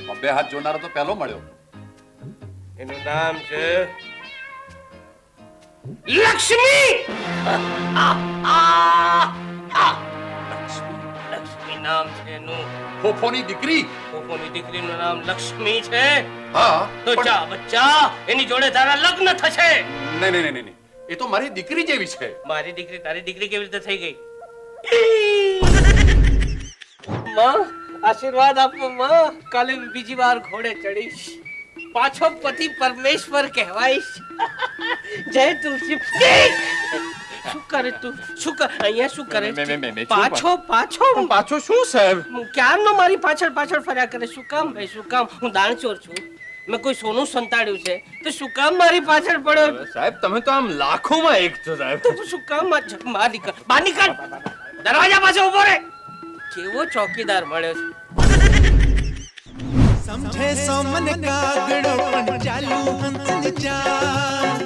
બબ્બે હાથ જોનારો તો પહેલો મળ્યો. એનું નામ છે લક્ષ્મી. લક્ષ્મી નામ છે એનું. ફોફોની દીકરી. ફોફોની દીકરીનું નામ લક્ષ્મી છે. હા તો જા બચ્ચા, એની જોડે તારા લગ્ન થશે. નહીં નહીં નહીં, એ તો મારી દીકરી જેવી છે. મારી દીકરી તારી દીકરી કેવી રીતે થઈ ગઈ? માં આશીર્વાદ આપો માં. કાલે બીજી વાર ઘોડે ચડીશ, પાછો પતિ પરમેશ્વર કહેવાઈશ. જય તુલસી. શું કરે તું? શું કર અહીંયા? શું કરે? પાછો પાછો પાછો શું સાહેબ? ક્યારનો મારી પાછળ પાછળ ફર્યા કરે? શું કામ ભાઈ, શું કામ? હું દાણચોર છું? મેં કોઈ સોનું સંતાડ્યું છે તો શું કામ મારી પાછળ પડ્યો? સાહેબ તમે તો આમ લાખોમાં એક છો સાહેબ. તો શું કામ બહાર નીકળ. દરવાજા પાસે ઉભો રહે. કેવો ચોકીદાર મળ્યો છે. समझे सो मन कागड़ो पण चालू हंसनी चाल.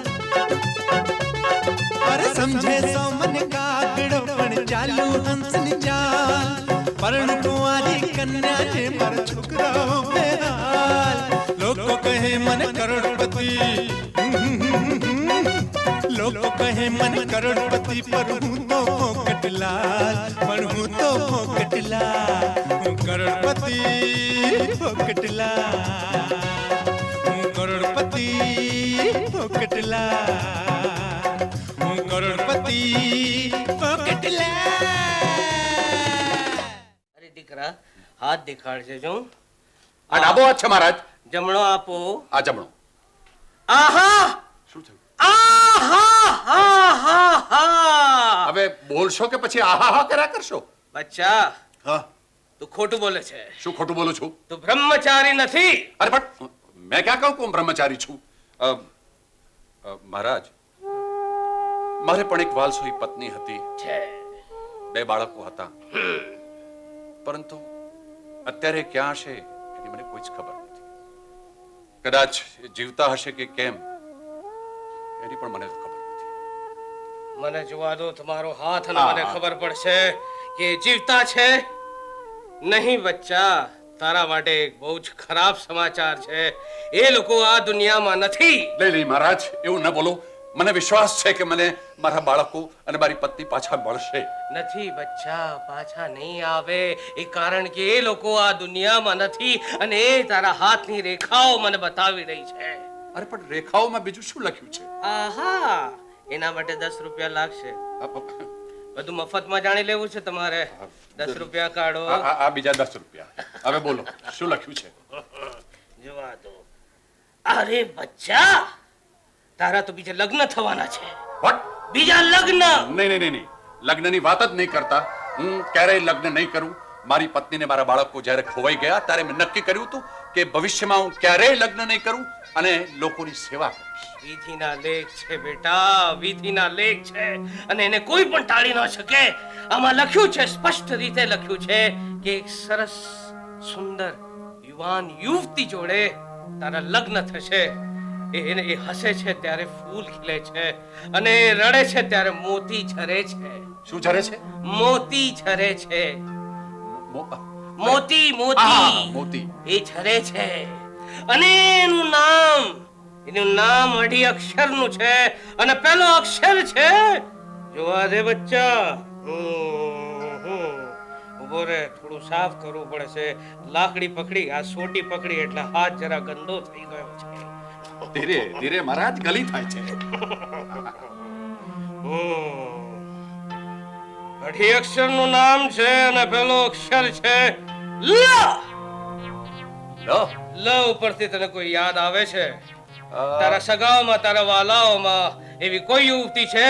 अरे समझे सो मन कागड़ो पण चालू हंसनी चाल. परण कुंवारी कन्या जे पर छोकराओ बेहाल. लोको कहे मन करोड़पति, लोको कहे मन करोड़पति पर हूँ तो फोकटलाल. पर हूँ तो फोकटलाल. हूँ करोड़पति फोकटला. हूँ करोड़पति फोकटला. हूँ करोड़पति फोकटला. અરે દીકરા, હાથ દેખાડજે. જો આ ડાબો હાથ છે મહારાજ. જમણો આપો. આ જમણો. આહા શું થયું? આહા હા હા હા. હવે બોલશો કે પછી આહા હા કર્યા કરશો? બચ્ચા, હા તું ખોટું બોલે છે. શું ખોટું બોલું છું? તું બ્રહ્મચારી નથી. અરે પણ મેં ક્યાં કહું કે હું બ્રહ્મચારી છું? મહારાજ, મારે પણ એક વાલસોઈ પત્ની હતી, છે 2 બાળકો હતા, પરંતુ અત્યારે ક્યાં હશે એની મને કોઈ જ ખબર નથી. કદાચ જીવતા હશે કે કેમ એની પણ મને ખબર નથી. મને જોવા દો તમારો હાથ અને મને ખબર પડશે કે જીવતા છે. નહીં બચ્ચા, તારા માટે એક બહુ જ ખરાબ સમાચાર છે. એ લોકો આ દુનિયામાં નથી. નહીં મહારાજ, એવું ન બોલો. મને વિશ્વાસ છે કે મને મારા બાળકો અને મારી પત્ની પાછા મળશે. નથી બચ્ચા, પાછા નહીં આવે. એ કારણ કે એ લોકો આ દુનિયામાં નથી અને એ તારા હાથની રેખાઓ મને બતાવી રહી છે. અરે પણ રેખાઓમાં બીજું શું લખ્યું છે? આહા, એના માટે 10 રૂપિયા લાગશે. બધું મફતમાં જાણી લેવું છે તમારે. 10 રૂપિયા કાઢો. આ બીજા 10 રૂપિયા. હવે બોલો શું લખ્યું છે? જોવા દો. અરે બચ્ચા, તારા તો બીજા લગ્ન થવાના છે. વોટ? બીજા લગ્ન? નહીં, લગ્નની વાત જ નહીં કરતા. હું ક્યારેય લગ્ન નહીં કરું. મારી પત્ની ને મારા બાળકો જ્યારે ખોવાઈ ગયા ત્યારે મેં નક્કી કર્યું હતું કે ભવિષ્યમાં હું ક્યારેય લગ્ન નહીં કરું અને લોકોની સેવા કરીશ. વિધિના લેખ છે બેટા, વિધિના લેખ છે અને એને કોઈ પણ ટાળી ન શકે. આમાં લખ્યું છે, સ્પષ્ટ રીતે લખ્યું છે કે એક સરસ સુંદર યુવાન યુવતી જોડે તારા લગ્ન થશે. એ હસે છે ત્યારે ફૂલ ખીલે છે અને રડે છે ત્યારે મોતી ઝરે છે. શું ઝરે છે? મોતી ઝરે છે. મોતી મોતી એ ઝરે છે અને એનું નામ 2 અક્ષરનું છે અને પહેલો અક્ષર છે, જોવા દે બચ્ચા. ઉભો રે, થોડું સાફ કરવું પડશે. લાકડી પકડી, આ સોટી પકડી એટલે હાથ જરા ગંદો થઈ ગયો છે. ધીરે ધીરે મહારાજ, ગલી થાય છે. 2 અક્ષરનું નામ છે અને પહેલો અક્ષર છે લ. લ ઉપરથી તને કોઈ યાદ આવે છે? તારા સગાઓમાં, તારા વાલાઓમાં એવી કોઈ યુવતી છે?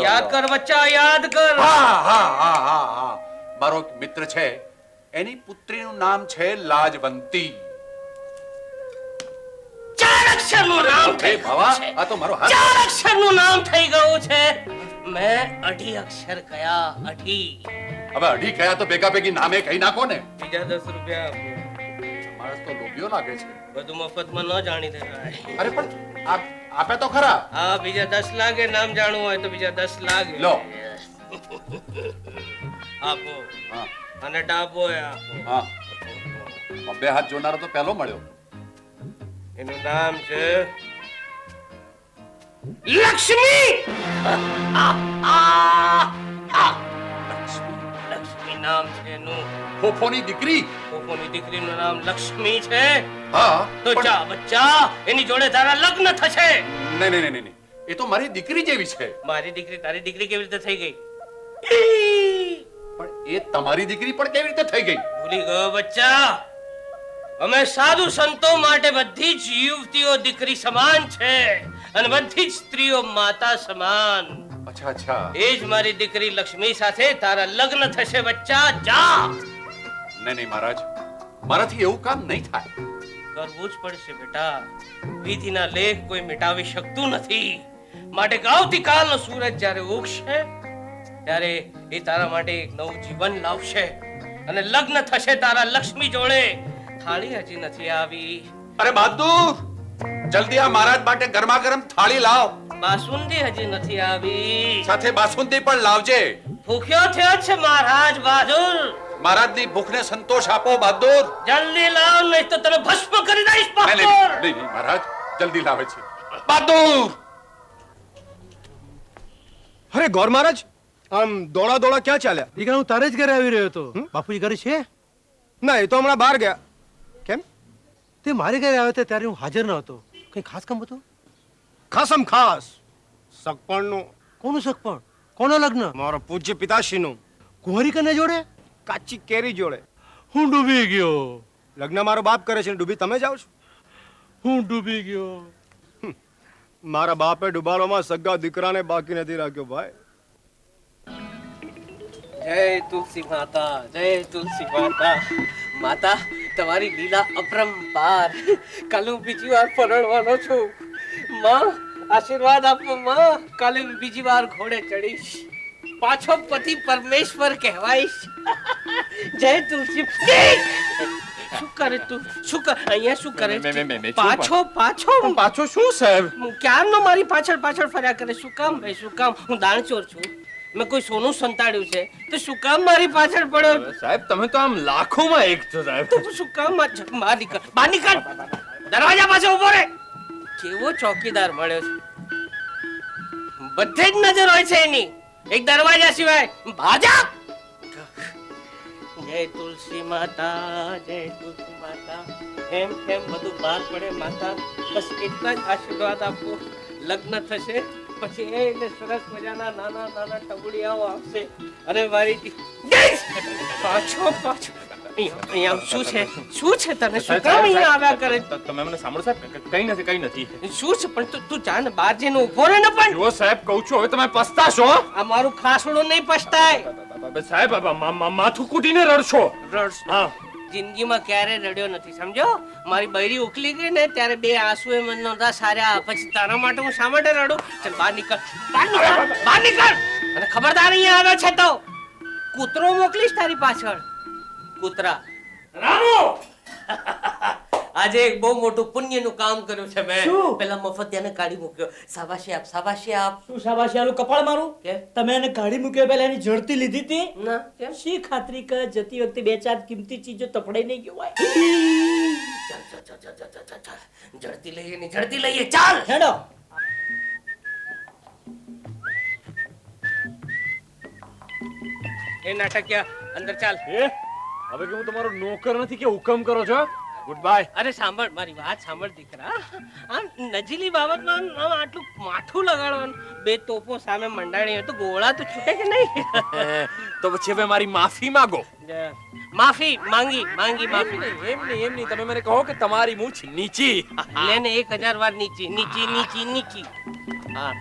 યાદ કર બચ્ચા, યાદ કર. હા, મારો એક મિત્ર છે, એની પુત્રીનું નામ છે લાજવંતી. 4 અક્ષરનું નામ થઈ ગયું છે. આ તો મારો હાથ. 4 અક્ષરનું નામ થઈ ગયું છે. મેં 2 અક્ષર કયા? 2. હવે 2 કયા તો ભેગા ભેગી નામે કહી નાખો ને. બીજા 10 રૂપિયા આપો. માણસ તો લોભિયો લાગે છે. બધું મફતમાં ન જાણી દેવાય. અરે પણ આપે તો ખરા. હા, બીજા 10 લાગે. નામ જાણવું હોય તો બીજા 10 લાગે. લો. આપો. હા અને ડાબો આપો. હા. પણ બે હાથ જોનારો તો પહેલો મળ્યો. એનું નામ છે લક્ષ્મી. લક્ષ્મી નામ છે એનું. ફોફોની દીકરી. કોકોની દીકરીનું નામ લક્ષ્મી છે. હા તો પણ- જા બચ્ચા, એની જોડે તારા લગ્ન થશે. નહીં નહીં નહીં નહીં. એ તો મારી દીકરી જેવી છે. મારી દીકરી તારી દીકરી કેવી રીતે થઈ ગઈ? પણ એ તમારી દીકરી પણ કેવી રીતે થઈ ગઈ? ભૂલી ગયો બચ્ચા. અમે સાધુ સંતો માટે બધી જ યુવતીઓ દીકરી સમાન છે અને બધી જ સ્ત્રીઓ માતા સમાન. અચ્છા અચ્છા. એ જ મારી દીકરી લક્ષ્મી સાથે તારા લગ્ન થશે બચ્ચા. જા. નહીં નહીં મહારાજ, મારાથી એવું કામ નહીં થાય. કરવું જ પડશે બેટા. વિધિના લેખ કોઈ મિટાવી શકતું નથી. માટે આવતીકાલનો સૂરજ જ્યારે ઉગશે ત્યારે એ તારા માટે એક નવું જીવન લાવશે અને લગ્ન થશે તારા લક્ષ્મી જોડે. થાળી હજી નથી આવી. અરે બહાદુર, જલ્દી આ મહારાજ માટે ગરમા ગરમ થાળી લાવ. બાસુંદી હજી નથી આવી. સાથે બાસુંદી પણ લાવજે. ભૂખ્યો થયો છે મહારાજ બહાદુર. મહારાજની ભૂખને સંતોષ આપો બહાદુર. જલ્દી લાવ, નહીં તો તને ભસ્મ કરી દઈશ નહીં, નહીં, બહાદુર. નહીં, નહીં, મહારાજ જલ્દી લાવે છે. બહાદુર, અરે ગોર મહારાજ, આમ દોડા દોડા ક્યાં ચાલ્યા? દીકરા હું તારે જ ઘરે આવી રહ્યો હતો. બાપુજી ઘરે છે? ના, એ તો હમણાં બહાર ગયા. કેમ? તે મારે ઘરે આવ્યો હતો ત્યારે હું હાજર ન હતો. કઈ ખાસ કામ હતું? ખાસમ ખાસ સગપણનું, કોનું સગપણ? કોનો લગ્ન? મારા પૂજ્ય પિતાશ્રીનું, કુંવરી કન્યા જોડે? કાચી કેરી જોડે. હું ડૂબી ગયો. લગ્ન મારો બાપ કરે છે ને ડૂબી તમે જાઓ છો? હું ડૂબી ગયો. મારા બાપે ડુબાડોમાં સગા દીકરાને બાકી નથી રાખ્યો ભાઈ. જય તુલસી માતા, જય તુલસી માતા. માતા, તમારી લીલા અપરંપાર. કાલે હું બીજી વાર પરણવાનો છું. માં, આશીર્વાદ આપો માં. કાલે હું બીજી વાર ઘોડે ચડીશ. પાછો પતિ પરમેશ્વર કહેવાઈશ. જય તુલસી. શું કરે તું? શું કર અહીંયા? શું કરે છે? પાછો પાછો પાછો શું સાહેબ? ક્યારનો મારી પાછળ પાછળ ફર્યા કરે? શું કામ ભાઈ, શું કામ? હું દાણચોર છું. મેં કોઈ સોનું સંતાડ્યું છે તો શું કામ મારી પાછળ પડ્યો? સાહેબ તમે તો આમ લાખોમાં એક છો સાહેબ. તો શું કામ બહાર નીકળ, બહાર નીકળ. દરવાજા પાસે ઉભો રહે. કેવો ચોકીદાર મળ્યો છે. બધે જ નજર હોય છે એની, એક દરવાજા સિવાય. ભાજા. જય તુલસી માતા, જય તુલસી માતા. એમ કેમ બધું બહાર પડે માતા. બસ એટલા જ આશીર્વાદ આપો. લગ્ન થશે પછી એને સરસ મજાના નાના નાના ટબુડિયાઓ આવશે અને મારી પાછો પાછો અહીંયા શું છે? શું છે તને? શું કામ અહીંયા આવ્યા કરે? તમે મને સાંભળો સાહેબ, કઈ નથી કઈ નથી. શું છે? પણ તું જા ને બહાર જઈને ઉભો રહે ને. પણ જો સાહેબ કહું છું, હવે તમે પસ્તાશો. આ મારું ખાસડું નહીં પછતાય. સાહેબ માથું કૂટીને રડશો. રડશો. હા, જિંદગીમાં ક્યારે રડ્યો નથી સમજો. મારી બૈરી ઉકલી ગઈ ને ત્યારે બે આંસુ એ મને નહોતા સાર્યા. પછી તારા માટે હું શા માટે રડું? ચાલ બહાર નીકળ, બહાર નીકળ, બહાર નીકળ. અને ખબરદાર અહીંયા આવ્યો છે તો કૂતરો મોકલીશ તારી પાછળ. કૂતરા. રામો, આજે એક બહુ મોટું પુણ્યનું કામ કર્યું છે મેં. પેલા મફતિયાને કાઢી મૂક્યો. શાબાશી આપ, શાબાશી આપ. શું શાબાશીયાનું કપાળ મારું? કે તમે એને કાઢી મૂક્યો પહેલા એની જડતી લીધી હતી? ના કેમ? શી ખાતરી કે જતી વખતે બે ચાર કિંમતી ચીજો તપડાઈ નહીં ગયું હોય? ચાલ ચાલ ચાલ ચાલ ચાલ ચાલ ચાલ. જડતી લઈએ ને જડતી લઈએ. ચાલ. હેડો. એ નાટકિયા અંદર ચાલ. હવે કે હું તમારો નોકર નથી કે હુકમ કરો છો? Good bye. અરે સાંભળ, મારી વાત સાંભળ દીકરા. આમ નજીલી બાબતમાં આમ આટલું માથું લગાડવાનું. બે તોપો સામે મંડાણી હોય તો ગોળા તો છૂટે કે નહીં? તો પછી હવે મારી માફી માંગો. માફી માંગી માંગી માફી. એમ નહીં તમે મને કહો કે તમારી મૂછ નીચી. લેને 1000 વાર નીચી નીચી નીચી નીચી. હા,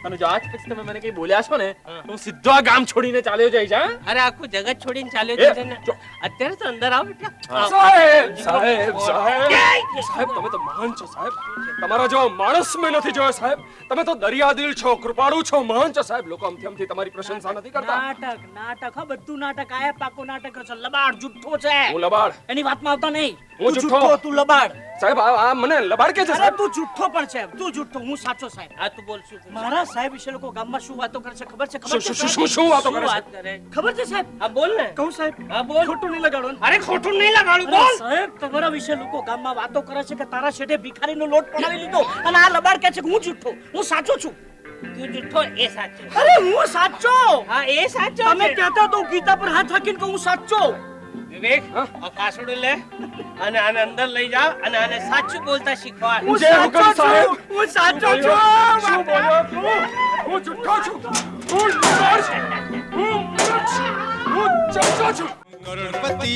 અને જો આજ પછી તમે મને કઈ બોલ્યા છો ને તો હું સીધો આ ગામ છોડીને ચાલ્યો જઈશ. હા અરે આખું જગત છોડીને ચાલ્યો એ, છે ને. અત્યારે તો અંદર આવ બેટા. સાહેબ સાહેબ સાહેબ સાહેબ તમે તો મહાન છો સાહેબ. તમારા જેવો માણસ મેં નથી જોયો સાહેબ. તમે તો દરિયાદિલ છો, કૃપાળુ છો, મહાન છો સાહેબ. લોકો આમથી તમારી પ્રશંસા નથી કરતા. નાટક નાટક, હા બધું નાટક. આયા પાકો નાટક કરશો. લબાડ જુઠ્ઠો છે. હું લબાડ. એની વાતમાં આવતા નહીં. હું તું જુઠ્ઠો જુઠ્ઠો, તું લબાડ. સાહેબ આ મને લબાડ કે છે અરે સાહેબ તું જુઠ્ઠો પણ છે, તું જુઠ્ઠો, હું સાચો સાહેબ. આ તું બોલ શું? મારા સાહેબ વિશે લોકો ગામમાં શું વાતો કરે છે ખબર છે? ખબર છે શું- સાહેબ? શું વાતો કરે છે? વાત કરે? ખબર છે સાહેબ? હા બોલ ને. કહું સાહેબ? હા બોલ. ખોટું નહીં લગાડો ને. અરે ખોટું નહીં લગાડું, અરે બોલ. સાહેબ, તમારા વિશે લોકો ગામમાં વાતો કરે છે કે તારા શેઠે ભિખારીનો લોટ પડાવી લીધો અને આ લબાડ કહે છે કે હું જુઠ્ઠો, હું સાચો છું. તું જુઠ્ઠો એ સાચો. અરે હું સાચો. હા એ સાચો તમે છે. કહેતા તો ગીતા પર હાથ રાખીને કહું હું સાચો. વિવેક આ કાસડું લે અને આને અંદર લઈ જા અને આને સાચું બોલતા શીખવાડ. હું જય સાચો હુકમ સાહેબ. છું. હું સાચો શું છું. બોલ્યો તું? હું જુઠ્ઠો છું, હું નિર્દોષ છું, હું મૃત છું, હું ચમચો છું. કરોડપતિ